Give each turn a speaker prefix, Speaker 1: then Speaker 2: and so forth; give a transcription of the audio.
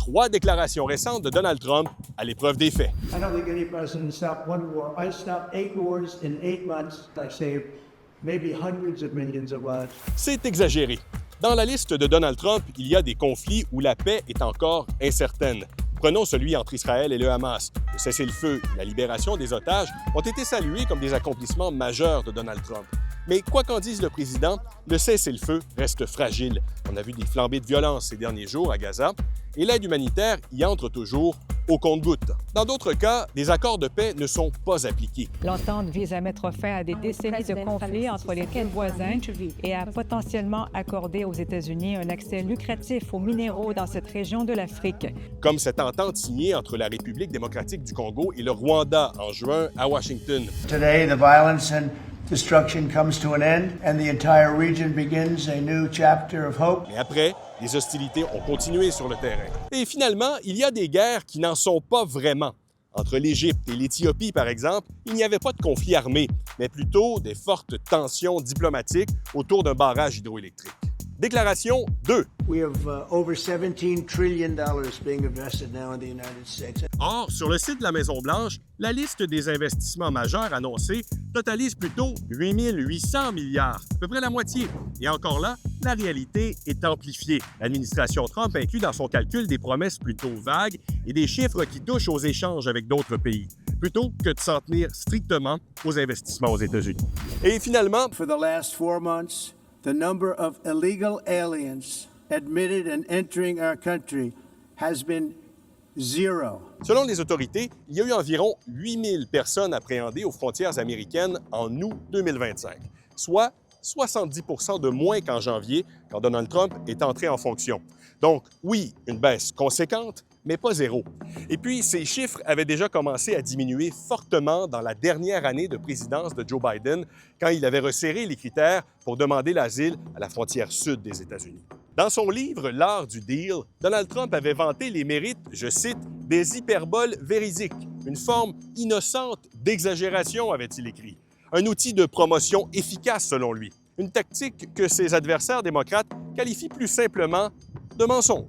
Speaker 1: 3 déclarations récentes de Donald Trump à l'épreuve des faits.
Speaker 2: I don't think any president stopped one war. I stopped 8 wars in 8 months. I saved maybe hundreds of millions of lives.
Speaker 1: C'est exagéré. Dans la liste de Donald Trump, il y a des conflits où la paix est encore incertaine. Prenons celui entre Israël et le Hamas. Le cessez-le-feu et la libération des otages ont été salués comme des accomplissements majeurs de Donald Trump. Mais quoi qu'en dise le président, le cessez-le-feu reste fragile. On a vu des flambées de violence ces derniers jours à Gaza et l'aide humanitaire y entre toujours au compte-gouttes. Dans d'autres cas, des accords de paix ne sont pas appliqués.
Speaker 3: L'entente vise à mettre fin à des décennies de conflits entre les deux voisins et à potentiellement accorder aux États-Unis un accès lucratif aux minéraux dans cette région de l'Afrique.
Speaker 1: Comme cette entente signée entre la République démocratique du Congo et le Rwanda en juin à Washington.
Speaker 4: Today, the violence and destruction comes to an end and the entire region begins a new chapter of hope.
Speaker 1: Mais après, les hostilités ont continué sur le terrain. Et finalement, il y a des guerres qui n'en sont pas vraiment. Entre l'Égypte et l'Éthiopie, par exemple, il n'y avait pas de conflit armé, mais plutôt des fortes tensions diplomatiques autour d'un barrage hydroélectrique. Déclaration 2.
Speaker 4: We have over $17 trillion being invested now in the United States.
Speaker 1: Or, sur le site de la Maison-Blanche, la liste des investissements majeurs annoncés totalise plutôt 8 800 milliards, à peu près la moitié. Et encore là, la réalité est amplifiée. L'administration Trump inclut dans son calcul des promesses plutôt vagues et des chiffres qui touchent aux échanges avec d'autres pays, plutôt que de s'en tenir strictement aux investissements aux États-Unis. Et finalement,
Speaker 4: For the last 4 months, the number of illegal aliens admitted and entering our country has been 0.
Speaker 1: selon les autorités, il y a eu environ 8000 personnes appréhendées aux frontières américaines en août 2025, soit 70 % de moins qu'en janvier, quand Donald Trump est entré en fonction. Donc, oui, une baisse conséquente, mais pas zéro. Et puis, ces chiffres avaient déjà commencé à diminuer fortement dans la dernière année de présidence de Joe Biden, quand il avait resserré les critères pour demander l'asile à la frontière sud des États-Unis. Dans son livre « L'art du deal », Donald Trump avait vanté les mérites, je cite, « des hyperboles véridiques, une forme innocente d'exagération », avait-il écrit. Un outil de promotion efficace, selon lui. Une tactique que ses adversaires démocrates qualifient plus simplement de mensonge.